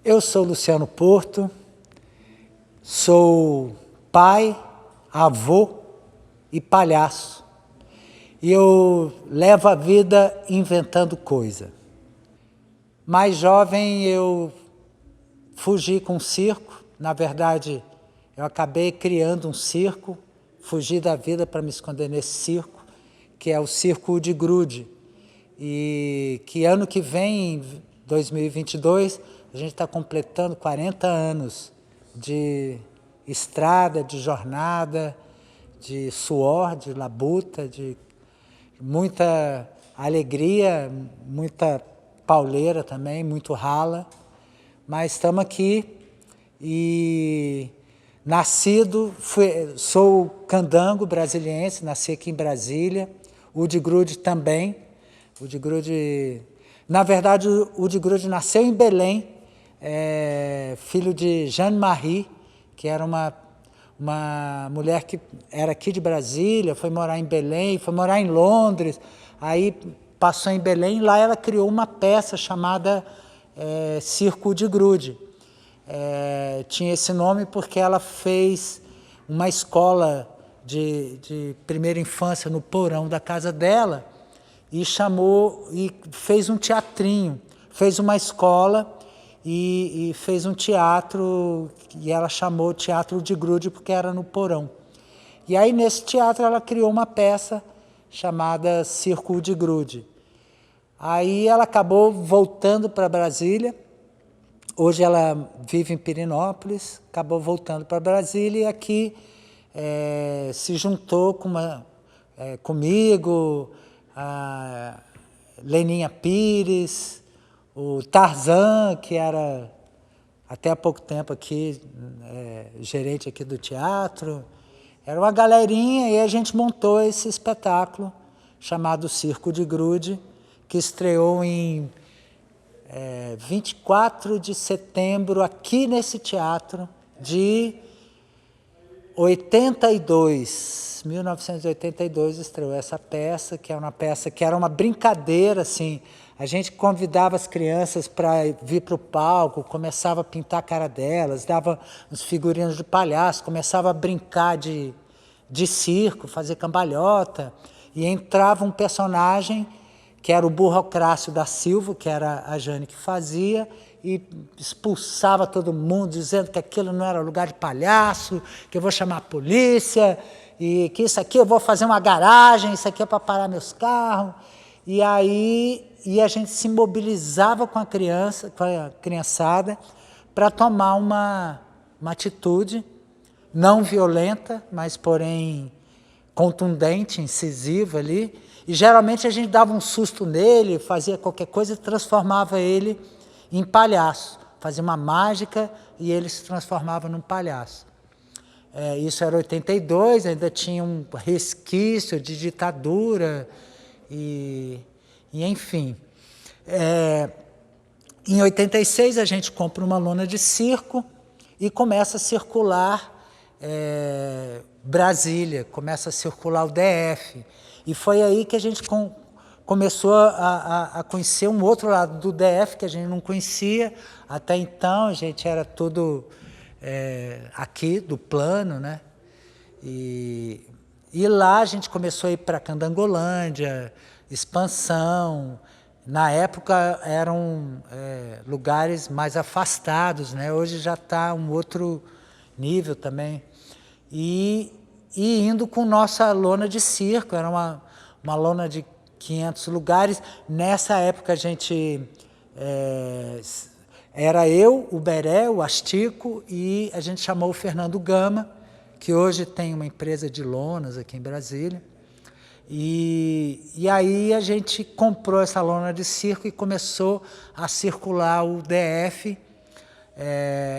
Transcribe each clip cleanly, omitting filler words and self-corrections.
Eu sou Luciano Porto, sou pai, avô e palhaço. E eu levo a vida inventando coisa. Mais jovem eu fugi com um circo, na verdade eu acabei criando um circo, fugi da vida para me esconder nesse circo, que é o Circo de Grude. E que ano que vem, em 2022, a gente está completando 40 anos de estrada, de jornada, de suor, de labuta, de muita alegria, muita pauleira também, muito rala. Mas estamos aqui e sou candango brasiliense, nasci aqui em Brasília, o de Grude também. O de Grude, na verdade, o de Grude nasceu em Belém, filho de Jeanne Marie, que era uma mulher que era aqui de Brasília, foi morar em Belém, foi morar em Londres, aí passou em Belém, lá ela criou uma peça chamada Circo de Grude. Tinha esse nome porque ela fez uma escola de primeira infância no porão da casa dela, e fez um teatrinho, fez uma escola e fez um teatro, e ela chamou Teatro de Grude porque era no porão. E aí nesse teatro ela criou uma peça chamada Circo de Grude. Aí ela acabou voltando para Brasília, hoje ela vive em Pirenópolis, acabou voltando para Brasília e aqui se juntou comigo, a Leninha Pires, o Tarzan, que era até há pouco tempo aqui, gerente aqui do teatro. Era uma galerinha e a gente montou esse espetáculo chamado Circo de Grude, que estreou em 24 de setembro aqui nesse teatro de 1982 estreou essa peça, que é uma peça que era uma brincadeira, assim. A gente convidava as crianças para vir para o palco, começava a pintar a cara delas, dava uns figurinos de palhaço, começava a brincar de circo, fazer cambalhota, e entrava um personagem que era o Burocrácio da Silva, que era a Jane que fazia, e expulsava todo mundo, dizendo que aquilo não era lugar de palhaço, que eu vou chamar a polícia, e que isso aqui eu vou fazer uma garagem, isso aqui é para parar meus carros. E aí a gente se mobilizava com a criançada, para tomar uma atitude não violenta, mas porém contundente, incisiva ali. E geralmente a gente dava um susto nele, fazia qualquer coisa e transformava ele em palhaço. Fazia uma mágica e ele se transformava num palhaço. Isso era 82, ainda tinha um resquício de ditadura e enfim. Em 86 a gente compra uma lona de circo e começa a circular Brasília, começa a circular o DF. E foi aí que a gente começou a conhecer um outro lado do DF que a gente não conhecia. Até então a gente era tudo aqui do plano, né? E lá a gente começou a ir para Candangolândia, Expansão. Na época eram lugares mais afastados, né? Hoje já está um outro nível também. E indo com nossa lona de circo, era uma lona de 500 lugares. Nessa época a gente era eu, o Beré, o Astico, e a gente chamou o Fernando Gama, que hoje tem uma empresa de lonas aqui em Brasília. E aí a gente comprou essa lona de circo e começou a circular o DF,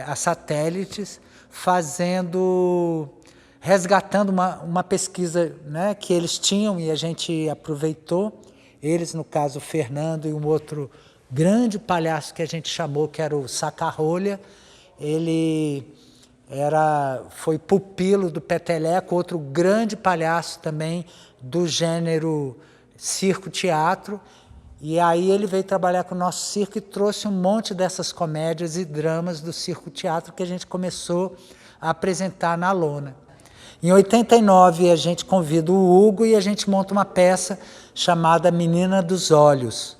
a satélites, resgatando uma pesquisa, né, que eles tinham e a gente aproveitou. Eles, no caso, o Fernando e um outro grande palhaço que a gente chamou, que era o Saca-Rolha. Ele foi pupilo do Peteleco, outro grande palhaço também do gênero circo-teatro. E aí ele veio trabalhar com o nosso circo e trouxe um monte dessas comédias e dramas do Circo Teatro que a gente começou a apresentar na lona. Em 89 a gente convida o Hugo e a gente monta uma peça chamada Menina dos Olhos.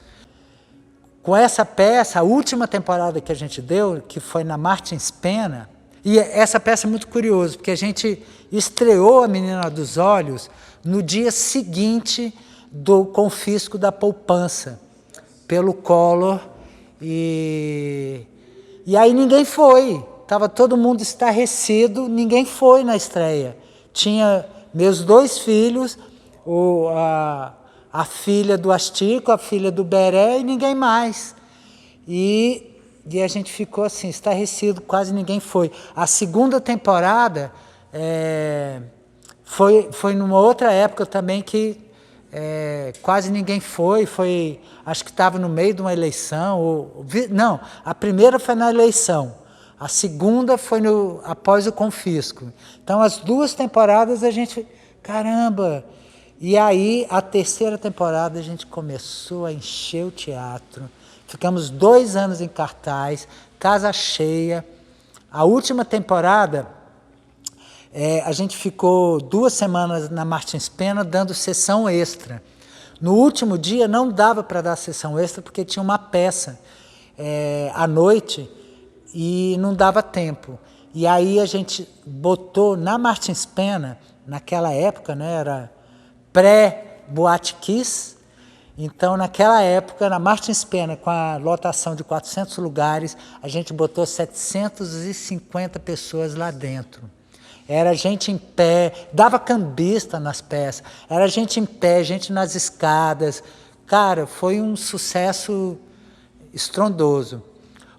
Com essa peça, a última temporada que a gente deu, que foi na Martins Pena, e essa peça é muito curiosa, porque a gente estreou a Menina dos Olhos no dia seguinte do confisco da poupança pelo Collor, e aí ninguém foi, estava todo mundo estarrecido, ninguém foi na estreia. Tinha meus 2 filhos, a filha do Astico, a filha do Beré e ninguém mais. E a gente ficou assim, estarrecido, quase ninguém foi. A segunda temporada foi numa outra época também que quase ninguém foi, acho que estava no meio de uma eleição. Não, a primeira foi na eleição, a segunda foi após o confisco. Então, as 2 temporadas a gente, caramba! E aí, a terceira temporada, a gente começou a encher o teatro. Ficamos 2 anos em cartaz, casa cheia. A última temporada, a gente ficou 2 semanas na Martins Pena dando sessão extra. No último dia não dava para dar sessão extra porque tinha uma peça à noite e não dava tempo. E aí a gente botou na Martins Pena, naquela época, né, era pré-Boate Kiss, então naquela época, na Martins Pena, com a lotação de 400 lugares, a gente botou 750 pessoas lá dentro. Era gente em pé, dava cambista nas peças, era gente em pé, gente nas escadas. Cara, foi um sucesso estrondoso.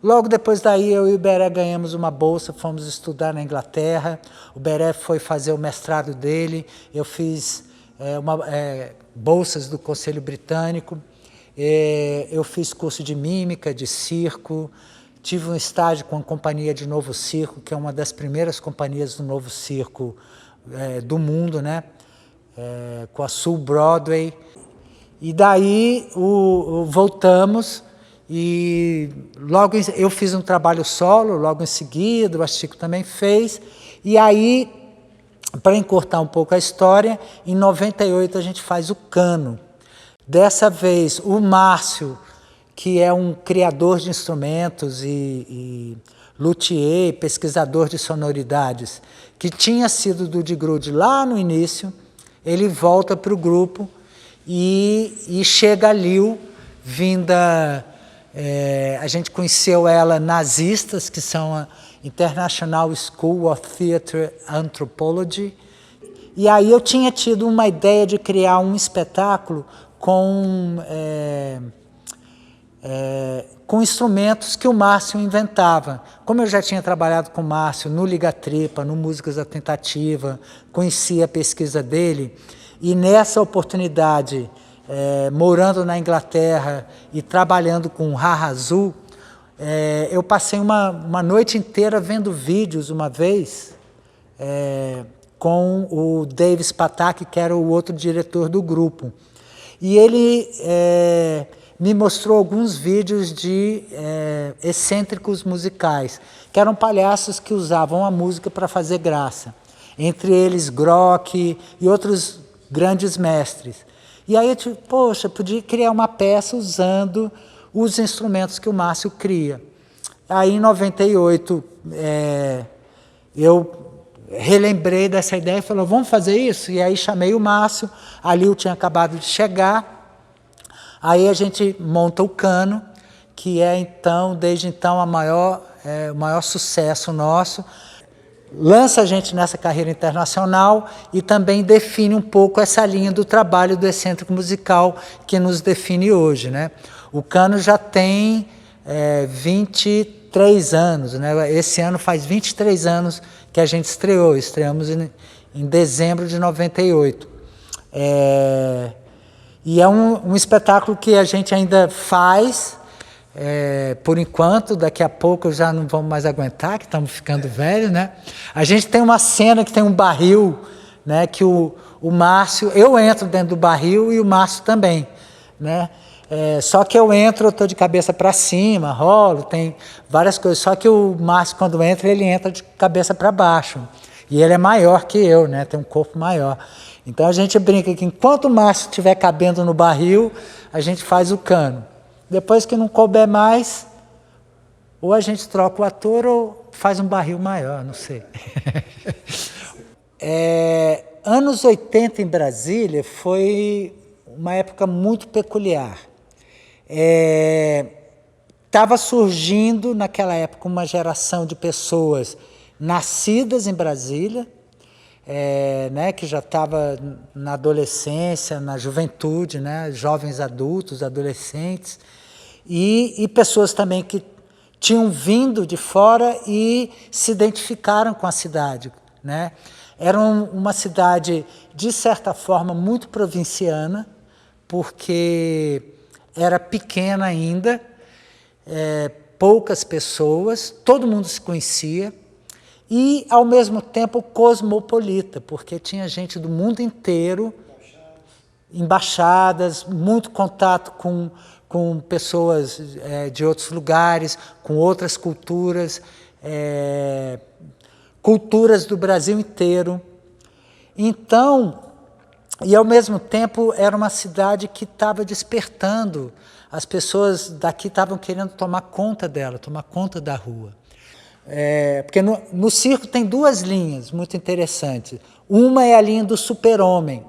Logo depois daí, eu e o Beré ganhamos uma bolsa, fomos estudar na Inglaterra. O Beré foi fazer o mestrado dele, eu fiz bolsas do Conselho Britânico, eu fiz curso de mímica, de circo, tive um estágio com a companhia de Novo Circo, que é uma das primeiras companhias do Novo Circo do mundo, né? Com a Sul Broadway. E daí voltamos e logo eu fiz um trabalho solo, logo em seguida, o Astico também fez. E aí, para encurtar um pouco a história, em 98 a gente faz o Cano. Dessa vez, o Márcio, que é um criador de instrumentos e luthier, pesquisador de sonoridades, que tinha sido do De Grude lá no início, ele volta para o grupo e chega a Lil, vinda... a gente conheceu ela nazistas, que são a International School of Theatre Anthropology, e aí eu tinha tido uma ideia de criar um espetáculo com instrumentos que o Márcio inventava. Como eu já tinha trabalhado com o Márcio no Liga Tripa, no Músicas da Tentativa, conhecia a pesquisa dele, e nessa oportunidade, morando na Inglaterra e trabalhando com o Haha Azul, eu passei uma noite inteira vendo vídeos uma vez com o Davis Patak, que era o outro diretor do grupo. E ele me mostrou alguns vídeos de excêntricos musicais, que eram palhaços que usavam a música para fazer graça. Entre eles, Grock e outros grandes mestres. E aí eu disse, poxa, podia criar uma peça usando os instrumentos que o Márcio cria. Aí, em 98, eu relembrei dessa ideia e falei, vamos fazer isso? E aí chamei o Márcio, a Lil tinha acabado de chegar, aí a gente monta o Cano, que é, então, desde então, o maior sucesso nosso, lança a gente nessa carreira internacional e também define um pouco essa linha do trabalho do excêntrico musical que nos define hoje, né? O Cano já tem 23 anos, né? Esse ano faz 23 anos que a gente estreamos em dezembro de 98. E é um espetáculo que a gente ainda faz, por enquanto, daqui a pouco já não vamos mais aguentar, que estamos ficando velhos, né? A gente tem uma cena que tem um barril, né? Que o Márcio, eu entro dentro do barril e o Márcio também, né? Só que eu entro, eu estou de cabeça para cima, rolo, tem várias coisas. Só que o Márcio, quando entra, ele entra de cabeça para baixo. E ele é maior que eu, né? Tem um corpo maior. Então a gente brinca que enquanto o Márcio estiver cabendo no barril, a gente faz o cano. Depois que não couber mais, ou a gente troca o ator ou faz um barril maior, não sei. Anos 80 em Brasília foi uma época muito peculiar. Estava surgindo naquela época uma geração de pessoas nascidas em Brasília, né, que já estava na adolescência, na juventude, né, jovens adultos, adolescentes, e pessoas também que tinham vindo de fora e se identificaram com a cidade, né? Era uma cidade, de certa forma, muito provinciana, porque era pequena ainda, poucas pessoas, todo mundo se conhecia, e, ao mesmo tempo, cosmopolita, porque tinha gente do mundo inteiro, embaixadas, muito contato com pessoas de outros lugares, com outras culturas, culturas do Brasil inteiro. Então, e ao mesmo tempo era uma cidade que estava despertando, as pessoas daqui estavam querendo tomar conta dela, tomar conta da rua. Porque no circo tem duas linhas muito interessantes. Uma é a linha do super-homem,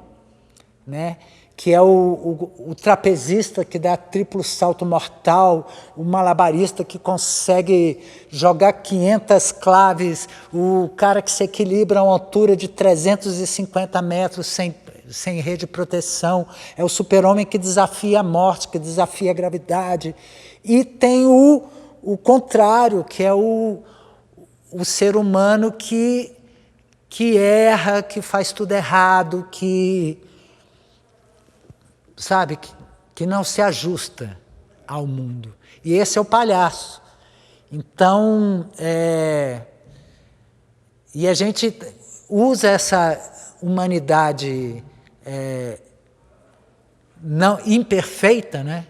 né? Que é o trapezista que dá triplo salto mortal, o malabarista que consegue jogar 500 claves, o cara que se equilibra a uma altura de 350 metros sem rede de proteção, é o super-homem que desafia a morte, que desafia a gravidade. E tem o contrário, que é o ser humano que erra, que faz tudo errado, sabe, que não se ajusta ao mundo. E esse é o palhaço. Então, e a gente usa essa humanidade não imperfeita, né,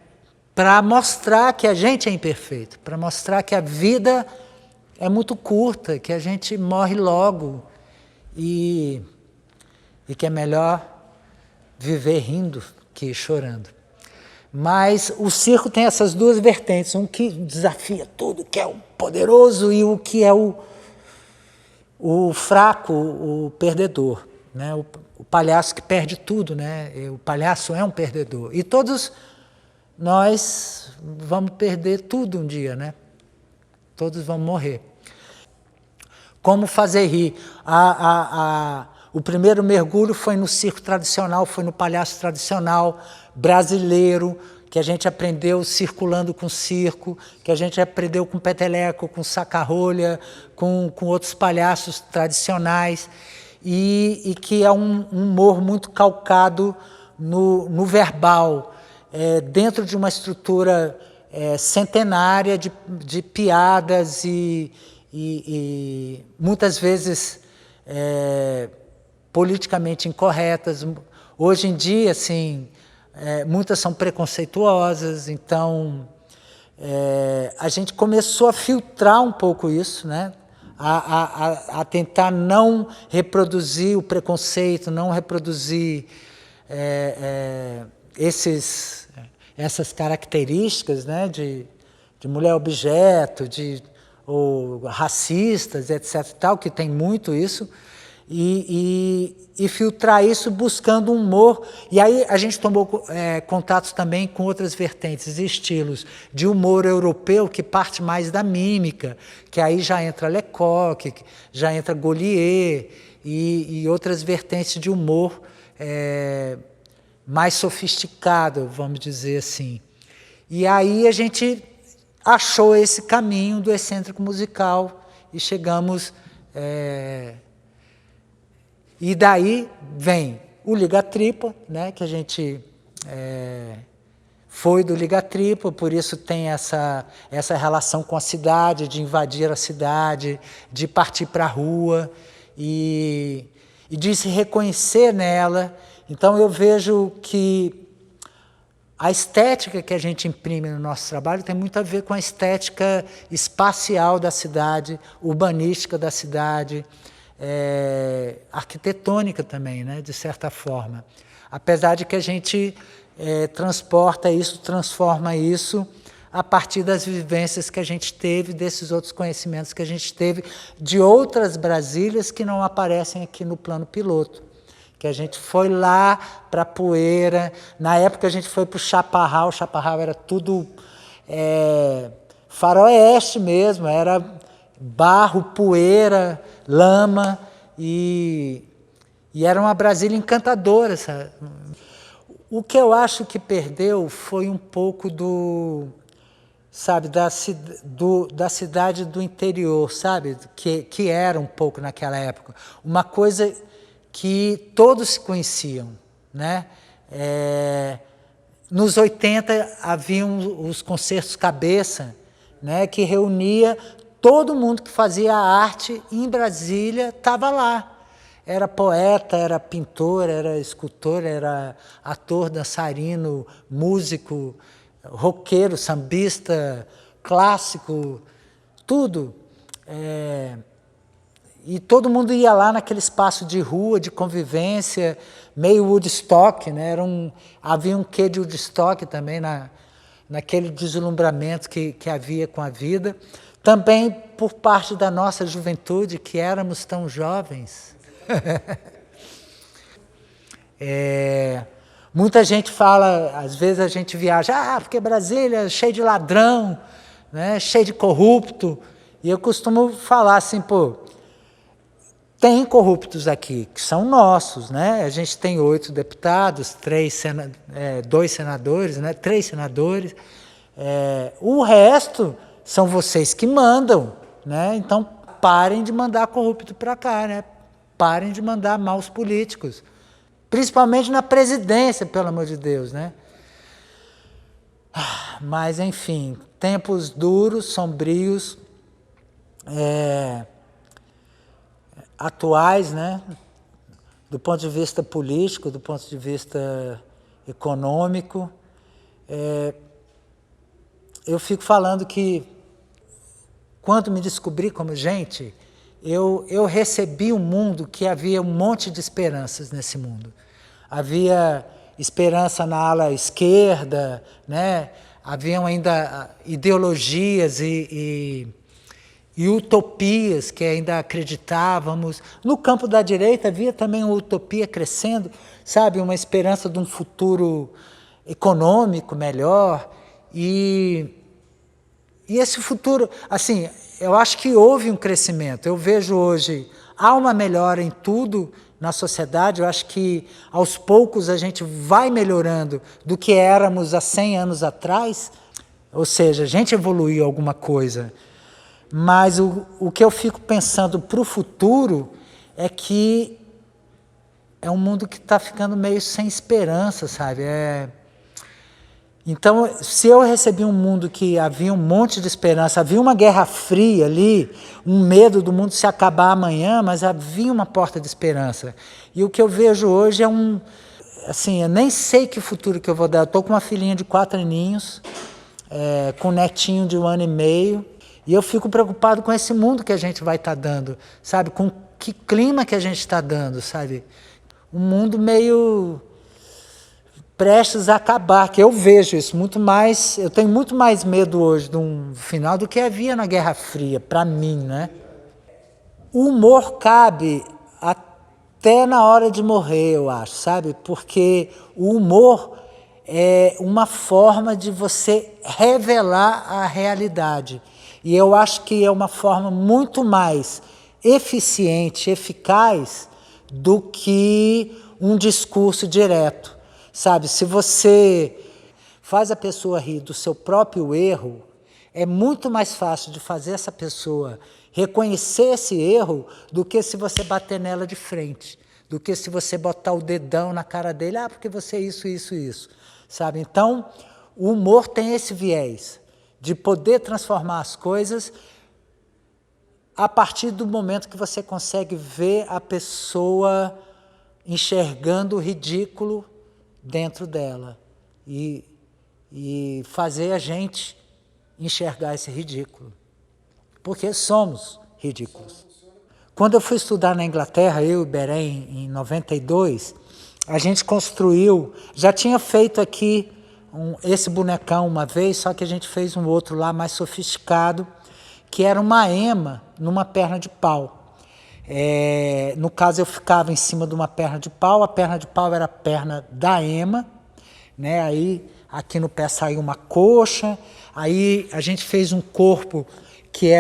para mostrar que a gente é imperfeito, para mostrar que a vida é muito curta, que a gente morre logo e que é melhor viver rindo que chorando. Mas o circo tem essas duas vertentes, um que desafia tudo, que é o poderoso, e o que é o fraco, o perdedor, né? O palhaço que perde tudo, né? O palhaço é um perdedor. E todos nós vamos perder tudo um dia, né? Todos vão morrer. Como fazer rir? O primeiro mergulho foi no circo tradicional, foi no palhaço tradicional brasileiro, que a gente aprendeu circulando com circo, que a gente aprendeu com peteleco, com saca-rolha, com outros palhaços tradicionais, e que é um humor muito calcado no verbal, dentro de uma estrutura centenária de piadas e muitas vezes politicamente incorretas. Hoje em dia, assim, muitas são preconceituosas, então a gente começou a filtrar um pouco isso, né? A tentar não reproduzir o preconceito, não reproduzir essas características, né? de mulher objeto, ou racistas, etc. Tal, que tem muito isso, e filtrar isso buscando um humor. E aí a gente tomou contatos também com outras vertentes e estilos de humor europeu, que parte mais da mímica, que aí já entra Lecoq, já entra Gaulier, e outras vertentes de humor mais sofisticado, vamos dizer assim. E aí a gente achou esse caminho do excêntrico musical e chegamos... E daí vem o Liga Tripla, né, que a gente foi do Liga Tripla, por isso tem essa relação com a cidade, de invadir a cidade, de partir para a rua e de se reconhecer nela. Então eu vejo que A estética que a gente imprime no nosso trabalho tem muito a ver com a estética espacial da cidade, urbanística da cidade, arquitetônica também, né, de certa forma. Apesar de que a gente transporta isso, transforma isso a partir das vivências que a gente teve, desses outros conhecimentos que a gente teve, de outras Brasílias que não aparecem aqui no plano piloto. Que a gente foi lá para Poeira, na época a gente foi para o Chaparral era tudo faroeste mesmo, era barro, poeira, lama, e era uma Brasília encantadora, sabe? O que eu acho que perdeu foi um pouco da cidade do interior, sabe? Que era um pouco naquela época. Uma coisa que todos se conheciam, né? Nos 80 haviam os concertos cabeça, né? Que reunia todo mundo que fazia arte em Brasília, estava lá. Era poeta, era pintor, era escultor, era ator, dançarino, músico, roqueiro, sambista, clássico, tudo. E todo mundo ia lá naquele espaço de rua, de convivência, meio Woodstock, né? Havia um quê de Woodstock também naquele deslumbramento que havia com a vida. Também por parte da nossa juventude, que éramos tão jovens. Muita gente fala, às vezes a gente viaja, porque Brasília é cheio de ladrão, né? Cheio de corrupto. E eu costumo falar assim, tem corruptos aqui, que são nossos, né? A gente tem 8 deputados, 2 senadores, né? 3 senadores. O resto são vocês que mandam, né? Então, parem de mandar corrupto para cá, né? Parem de mandar maus políticos. Principalmente na presidência, pelo amor de Deus, né? Mas, enfim, tempos duros, sombrios, atuais, né? Do ponto de vista político, do ponto de vista econômico. Eu fico falando que, quando me descobri como gente, eu recebi um mundo que havia um monte de esperanças nesse mundo. Havia esperança na ala esquerda, né? Haviam ainda ideologias e utopias que ainda acreditávamos. No campo da direita havia também uma utopia crescendo, sabe? Uma esperança de um futuro econômico melhor. E esse futuro, assim, eu acho que houve um crescimento. Eu vejo hoje, há uma melhora em tudo na sociedade. Eu acho que aos poucos a gente vai melhorando do que éramos há 100 anos atrás. Ou seja, a gente evoluiu alguma coisa. Mas o que eu fico pensando para o futuro é que é um mundo que está ficando meio sem esperança, sabe? Então, se eu recebi um mundo que havia um monte de esperança, havia uma guerra fria ali, um medo do mundo se acabar amanhã, mas havia uma porta de esperança. E o que eu vejo hoje é assim, eu nem sei que futuro que eu vou dar. Eu estou com uma filhinha de 4 aninhos, com um netinho de 1 ano e meio, e eu fico preocupado com esse mundo que a gente vai estar dando, sabe? Com que clima que a gente está dando, sabe? Um mundo meio prestes a acabar, que eu vejo isso muito mais, eu tenho muito mais medo hoje de um final do que havia na Guerra Fria, para mim, né? O humor cabe até na hora de morrer, eu acho, sabe? Porque o humor é uma forma de você revelar a realidade. E eu acho que é uma forma muito mais eficiente, eficaz, do que um discurso direto. Sabe, se você faz a pessoa rir do seu próprio erro, é muito mais fácil de fazer essa pessoa reconhecer esse erro do que se você bater nela de frente, do que se você botar o dedão na cara dele, porque você é isso, isso, isso. Sabe? Então, o humor tem esse viés de poder transformar as coisas a partir do momento que você consegue ver a pessoa enxergando o ridículo dentro dela. E e fazer a gente enxergar esse ridículo. Porque somos ridículos. Quando eu fui estudar na Inglaterra, eu e Berém, em 92, a gente construiu, já tinha feito aqui esse bonecão uma vez, só que a gente fez um outro lá mais sofisticado, que era uma ema numa perna de pau. No caso, eu ficava em cima de uma perna de pau, a perna de pau era a perna da ema, né? Aí aqui no pé saiu uma coxa, aí a gente fez um corpo que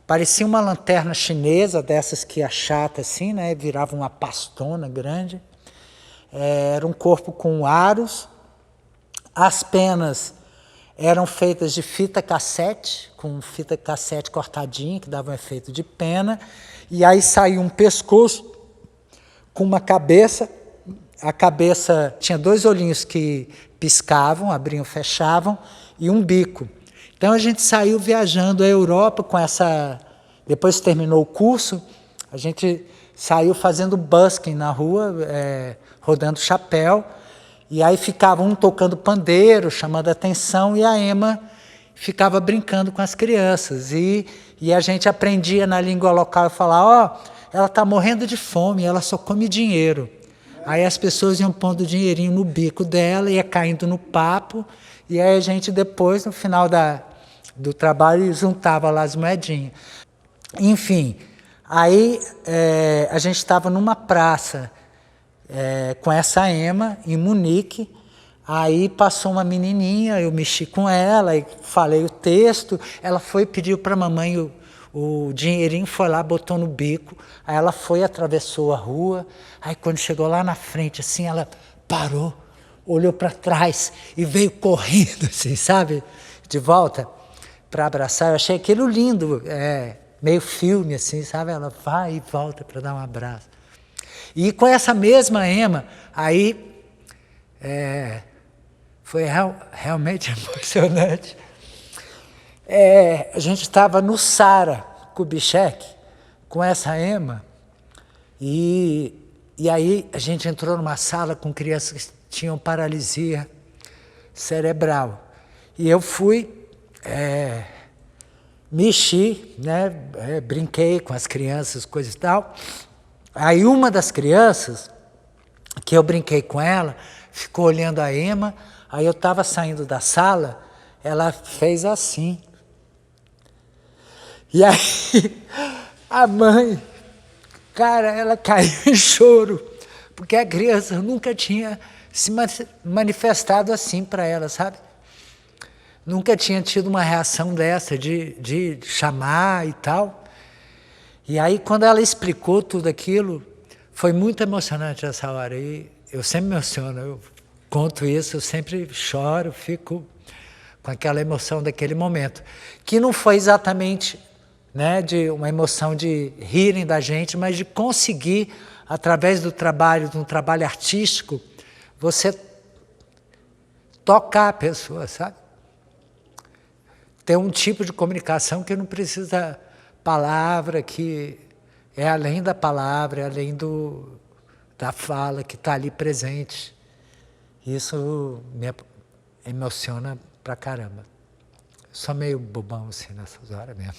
parecia uma lanterna chinesa, dessas que achata assim, né? Virava uma pastona grande. Era um corpo com aros, as penas eram feitas de fita cassete, com fita cassete cortadinha, que dava um efeito de pena, e aí saiu um pescoço com uma cabeça. A cabeça tinha 2 olhinhos que piscavam, abriam, fechavam, e um bico. Então a gente saiu viajando a Europa com essa... Depois que terminou o curso, a gente saiu fazendo busking na rua, rodando chapéu, e aí ficava um tocando pandeiro, chamando a atenção, e a ema ficava brincando com as crianças. E a gente aprendia na língua local e falava, ela está morrendo de fome, ela só come dinheiro. Aí as pessoas iam pondo dinheirinho no bico dela, ia caindo no papo, e aí a gente depois, no final do trabalho, juntava lá as moedinhas. Enfim, aí a gente estava numa praça com essa ema, em Munique, aí passou uma menininha, eu mexi com ela, e falei o texto, ela foi e pediu para a mamãe o dinheirinho, foi lá, botou no bico, aí ela foi, atravessou a rua, aí quando chegou lá na frente, assim, ela parou, olhou para trás e veio correndo, assim, sabe, de volta para abraçar. Eu achei aquilo lindo, meio filme, assim, sabe, ela vai e volta para dar um abraço. E com essa mesma ema, aí foi realmente emocionante. A gente estava no Sara Kubitschek com essa ema, e aí a gente entrou numa sala com crianças que tinham paralisia cerebral. E eu fui, mexi, né, brinquei com as crianças, coisa e tal. Aí uma das crianças, que eu brinquei com ela, ficou olhando a ema, aí eu estava saindo da sala, ela fez assim. E aí a mãe, cara, ela caiu em choro, porque a criança nunca tinha se manifestado assim para ela, sabe? Nunca tinha tido uma reação dessa, de chamar e tal. E aí, quando ela explicou tudo aquilo, foi muito emocionante essa hora. E eu sempre me emociono, eu conto isso, eu sempre choro, fico com aquela emoção daquele momento. Que não foi exatamente, né, de uma emoção de rirem da gente, mas de conseguir, através do trabalho, de um trabalho artístico, você tocar a pessoa, sabe? Ter um tipo de comunicação que não precisa palavra, que é além da palavra, é além da fala que está ali presente. Isso me emociona pra caramba. Sou meio bobão assim nessas horas mesmo.